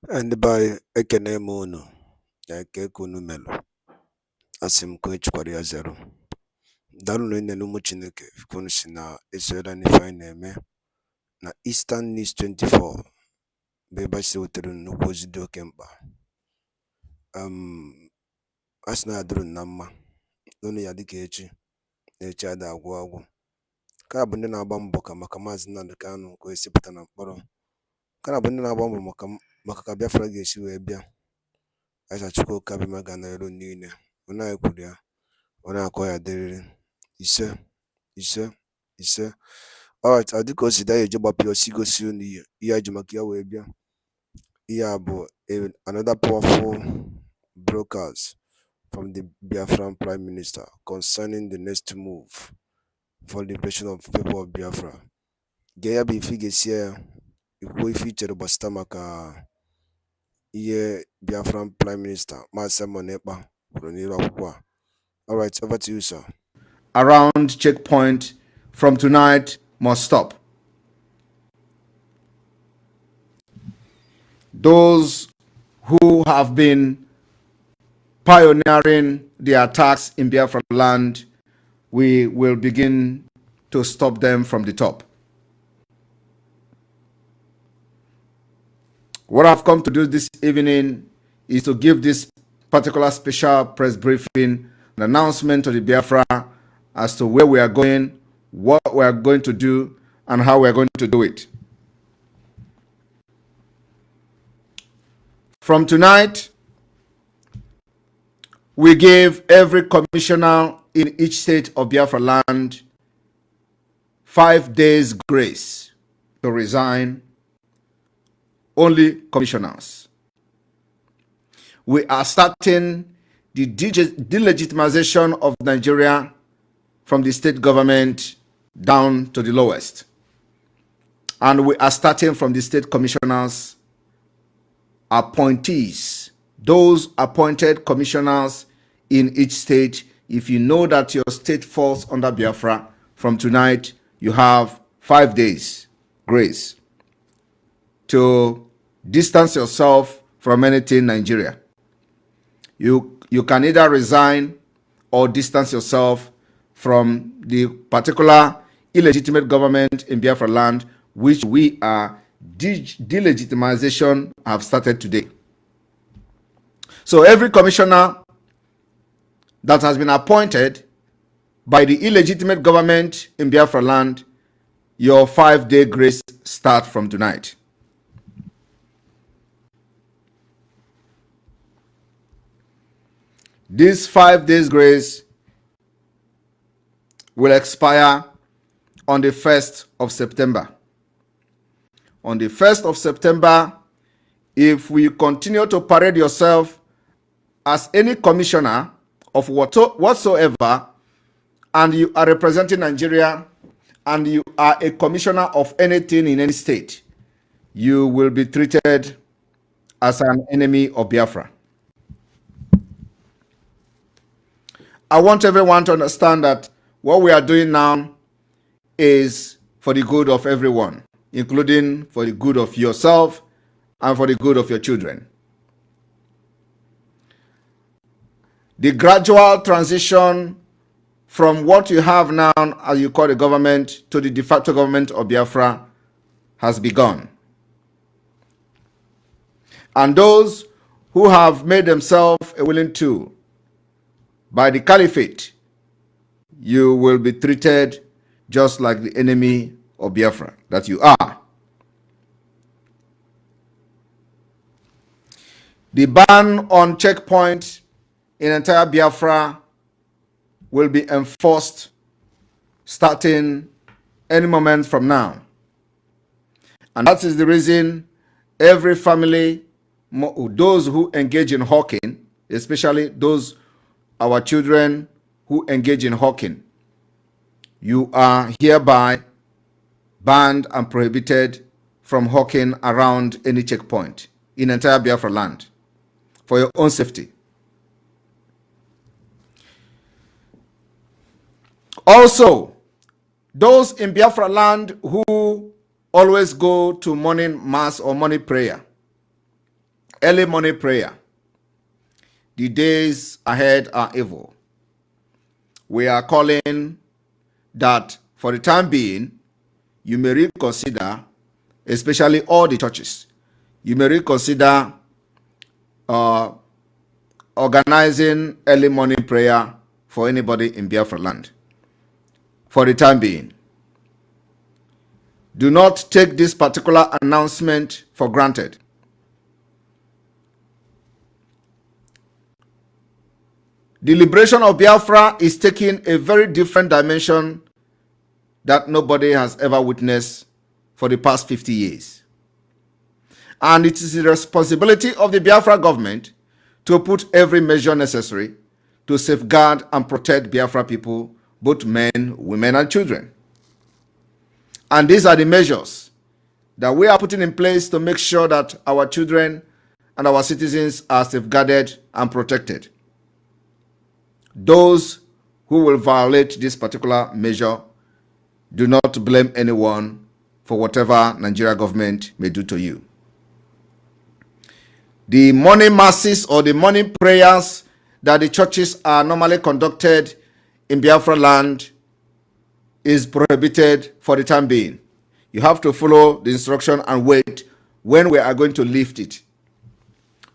And by ekene m unu na eke unu melụ asị m ka echikwara ya zero daalụnụ nne na ụmụ Chineke ka unu si na esoyere anyị ife anyị na-eme na Eastern News 24 bụ ebe si wetara nnukwu ozi dị oke mkpa. A sị na ya dịrị na mma n'ụnụ ya dịka echi na echi ada agwụ agwụ. Nke a bụ ndị na-agba mbọ ka maka Mazi Nnamdi Kanu ka esi pụta na mkpọrọ. Nke a bụ ndị na-agba mbọ maka ka Biafra ga-esi wee bịa. Aisha Chukwu Kabima ga na ero niile onye anyị kwuru ya onye akọ ya dịrịrị ise ise ise. Alright, ọ dịka o si daa eje gbapụ osi gosi unu ihe eji maka ya wee bịa. Ihe a bụ another powerful broadcast from the Biafran Prime Minister concerning the next move for the liberation of people of Biafra. Gee ya bụ ife ị ga-esi ya ikwuo ife ichere gbasịta maka ihe Biafran Prime Minister Mazi Ekpa kwuru n'iru akwụkwọ a. Alright, over to you, sir. Around checkpoint from tonight must stop. Those who have been pioneering the attacks in Biafra land, we will begin to stop them from the top. What I've come to do this evening is to give this particular special press briefing, an announcement to the Biafra as to where we are going, what we are going to do, and how we are going to do it. From tonight, we give every commissioner in each state of Biafra land 5 days grace to resign. Only commissioners. We are starting the delegitimization of Nigeria from the state government down to the lowest. And we are starting from the state commissioners, appointees, those appointed commissioners in each state. If you know that your state falls under Biafra, from tonight you have 5 days grace to distance yourself from anything in Nigeria. You can either resign or distance yourself from the particular illegitimate government in Biafra land, which we are delegitimization have started today. So every commissioner that has been appointed by the illegitimate government in Biafra land, your 5-day grace start from tonight. This 5 days grace will expire on the 1st of September. On the 1st of September, if we continue to parade yourself as any commissioner of whatsoever, and you are representing Nigeria, and you are a commissioner of anything in any state, you will be treated as an enemy of Biafra. I want everyone to understand that what we are doing now is for the good of everyone, including for the good of yourself and for the good of your children. The gradual transition from what you have now, as you call the government, to the de facto government of Biafra has begun. And those who have made themselves a willing tool by the caliphate, you will be treated just like the enemy of Biafra that you are. The ban on checkpoints in entire Biafra will be enforced starting any moment from now. And that is the reason every family, those who engage in hawking, especially those our children who engage in hawking, you are hereby banned and prohibited from hawking around any checkpoint in entire Biafra land for your own safety. Also, those in Biafra land who always go to morning mass or morning prayer, Early morning prayer. The days ahead are evil. We are calling that for the time being, you may reconsider, especially all the churches, you may reconsider organizing early morning prayer for anybody in Biafra land. For the time being, do not take this particular announcement for granted. The liberation of Biafra is taking a very different dimension that nobody has ever witnessed for the past 50 years. And it is the responsibility of the Biafra government to put every measure necessary to safeguard and protect Biafra people, both men, women, and children. And these are the measures that we are putting in place to make sure that our children and our citizens are safeguarded and protected. Those who will violate this particular measure, do not blame anyone for whatever Nigeria government may do to you. The morning masses or the morning prayers that the churches are normally conducted in Biafra land is prohibited for the time being. You have to follow the instruction and wait when we are going to lift it.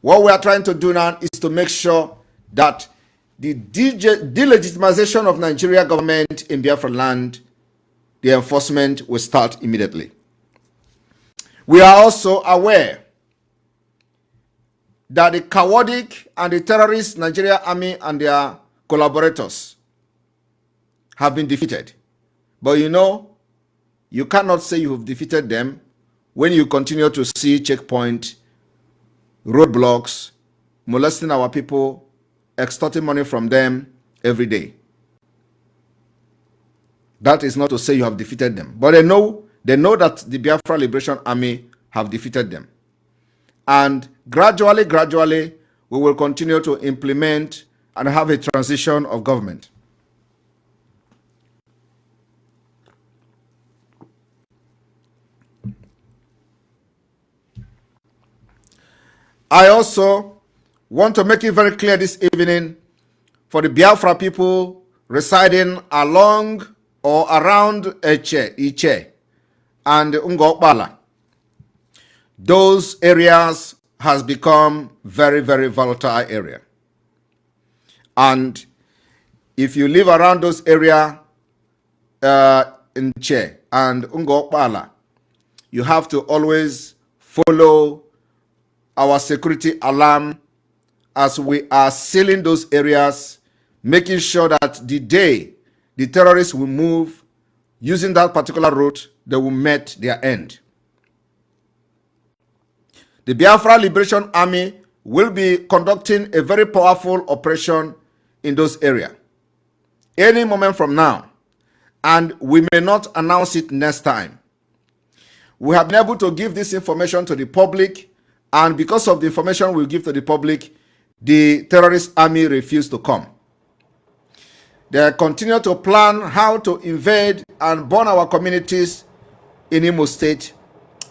What we are trying to do now is to make sure that the delegitimization of Nigeria government in Biafra land, the enforcement will start immediately. We are also aware that the Kawadic and the terrorist Nigeria army and their collaborators have been defeated. But you know, you cannot say you have defeated them when you continue to see checkpoint, roadblocks, molesting our people, extorting money from them every day. That is not to say you have defeated them. But they know that the Biafra Liberation Army have defeated them. And gradually, we will continue to implement and have a transition of government. I also want to make it very clear this evening for the Biafra people residing along or around Iche and Ngokbala. Those areas has become very, very volatile area. And if you live around those areas in Che and Ngokbala, you have to always follow our security alarm as we are sealing those areas, making sure that the day the terrorists will move using that particular route, they will meet their end. The Biafra Liberation Army will be conducting a very powerful operation in those areas any moment from now, and we may not announce it next time. We have been able to give this information to the public, and because of the information we give to the public, the terrorist army refused to come. They continue to plan how to invade and burn our communities in Imo State,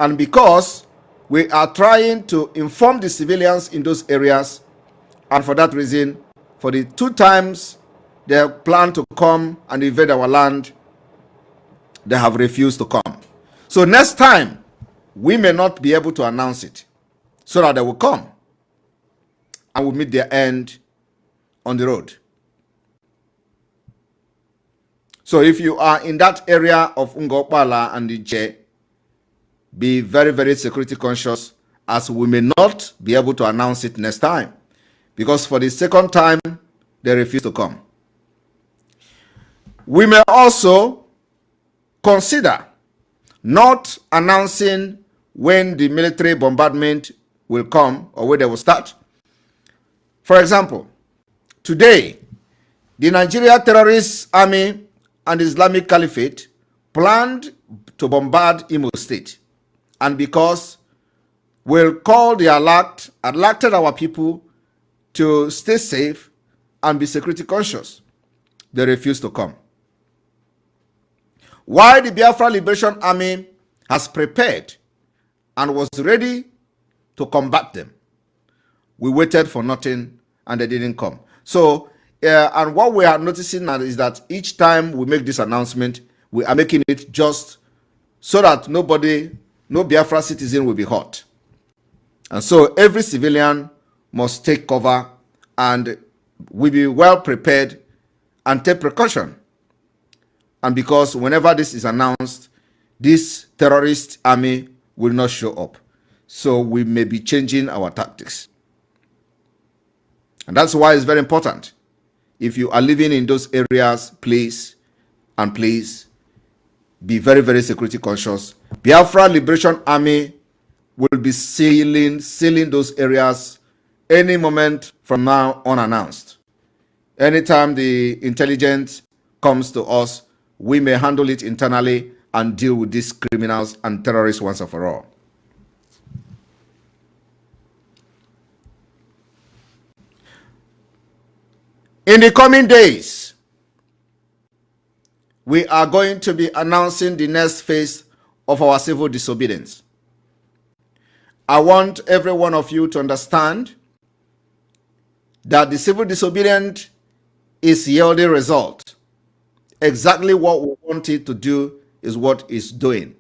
and because we are trying to inform the civilians in those areas, and for that reason, for the 2 times they plan to come and invade our land, they have refused to come. So next time, we may not be able to announce it, so that they will come and will meet their end on the road. So if you are in that area of Ngokbala and Iche, be very, very security conscious, as we may not be able to announce it next time, because for the second time, they refuse to come. We may also consider not announcing when the military bombardment will come or where they will start. For example, today, the Nigeria Terrorist Army and Islamic Caliphate planned to bombard Imo State. And because we'll call the alerted our people to stay safe and be security conscious, they refuse to come. While the Biafra Liberation Army has prepared and was ready to combat them, We waited for nothing and they didn't come. So, and what we are noticing now is that each time we make this announcement, we are making it just so that no Biafra citizen will be hurt. And so every civilian must take cover and will be well prepared and take precaution. And because whenever this is announced, this terrorist army will not show up. So we may be changing our tactics. And that's why it's very important. If you are living in those areas, please be very, very security conscious. Biafra Liberation Army will be sealing those areas any moment from now unannounced. Anytime the intelligence comes to us, we may handle it internally and deal with these criminals and terrorists once and for all. In the coming days, we are going to be announcing the next phase of our civil disobedience. I want every one of you to understand that the civil disobedience is yielding result. Exactly what we want it to do is what it's doing.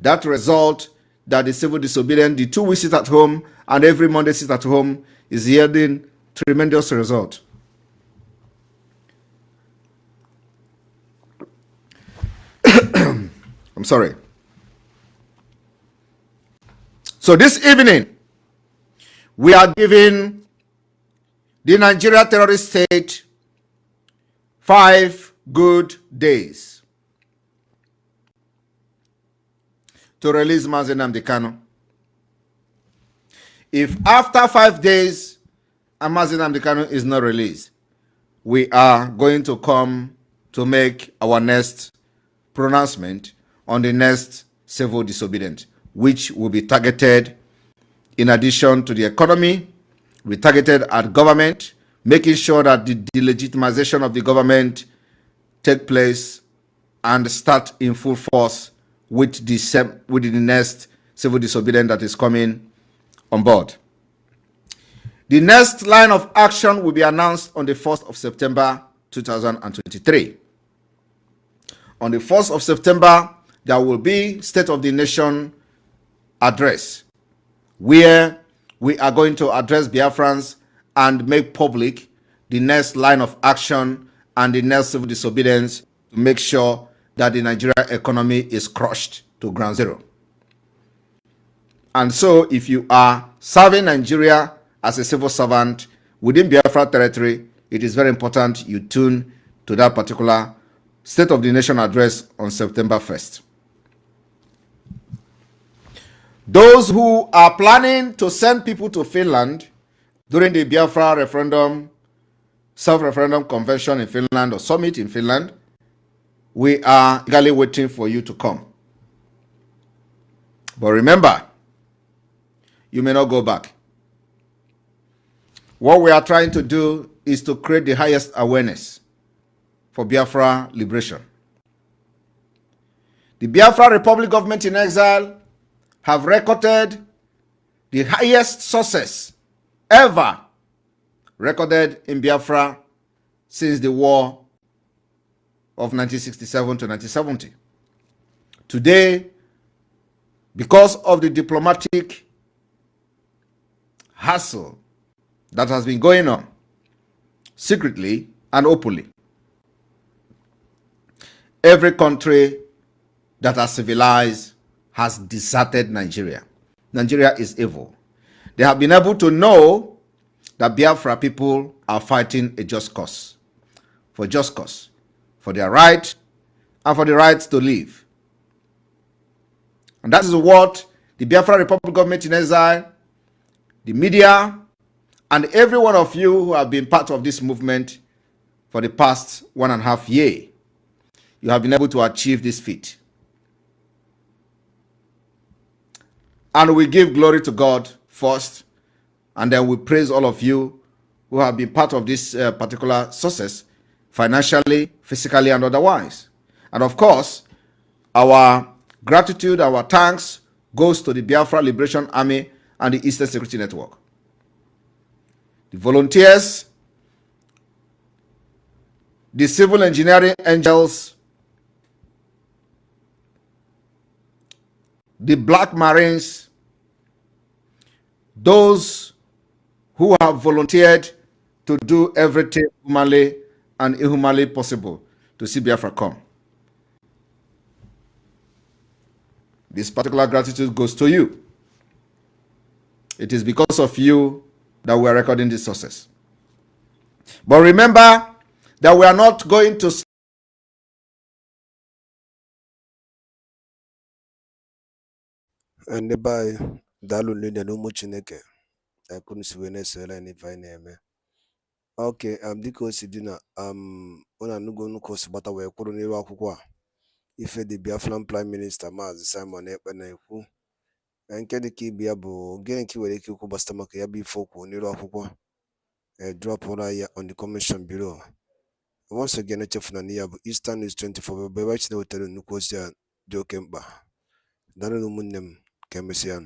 That result that the civil disobedience, the 2 weeks sit at home and every Monday sit at home, is yielding tremendous result. I'm sorry. So this evening, we are giving the Nigeria terrorist state 5 good days to release Mazi Nnamdi Kanu. If after 5 days Mazi Nnamdi Kanu is not released, we are going to come to make our next pronouncement on the next civil disobedience, which will be targeted in addition to the economy, we targeted at government, making sure that the delegitimization of the government take place and start in full force with the next civil disobedience that is coming on board. The next line of action will be announced on the 1st of September 2023. On the 1st of September, there will be State of the Nation address where we are going to address Biafrans and make public the next line of action and the next civil disobedience to make sure that the Nigeria economy is crushed to ground zero. And so if you are serving Nigeria as a civil servant within Biafra territory, it is very important you tune to that particular State of the Nation address on September 1st. Those who are planning to send people to Finland during the Biafra referendum, self-referendum convention in Finland or summit in Finland, we are eagerly waiting for you to come. But remember, you may not go back. What we are trying to do is to create the highest awareness for Biafra liberation. The Biafra Republic government in exile have recorded the highest success ever recorded in Biafra since the war of 1967 to 1970. Today, because of the diplomatic hassle that has been going on secretly and openly, every country that has civilized has deserted Nigeria. Nigeria is evil. They have been able to know that Biafra people are fighting a just cause, for their right and for the right to live. And that is what the Biafra Republic government in exile, the media, and every one of you who have been part of this movement for the past 1.5 years, you have been able to achieve this feat. And we give glory to God first, and then we praise all of you who have been part of this particular success, financially, physically, and otherwise. And of course, our gratitude, our thanks goes to the Biafra Liberation Army and the Eastern Security Network. the volunteers, the civil engineering angels, the black marines, those who have volunteered to do everything humanly and inhumanly possible to see Biafra come. This particular gratitude goes to you. It is because of you that we are recording this success. But remember that we are not going to ndị be anyị daalụ nile na ụmụ Chineke akụnụ si wee na-esore anyị n'ife anyị na-eme. Okay, dịka o si dị na unu anụgo nnukwu o si gbata wee kwụrụ n'iru akwụkwọ a ife the Biafran Prime Minister Mazi Simon Ekpa na-ekwu. Nke dịka ibe ya bụ gịnị ka ị nwere ike ikwu gbasara maka ya bụ ife okwu n'iru akwụkwọ drọpụrụ ya on the commission bureau. Once again, echefuna na ya bụ Eastern News 24 bụ ebe anyị na-ewetara nnukwu ozi a dị oke mkpa. Daalụ ụmụnne m, ka emesịa.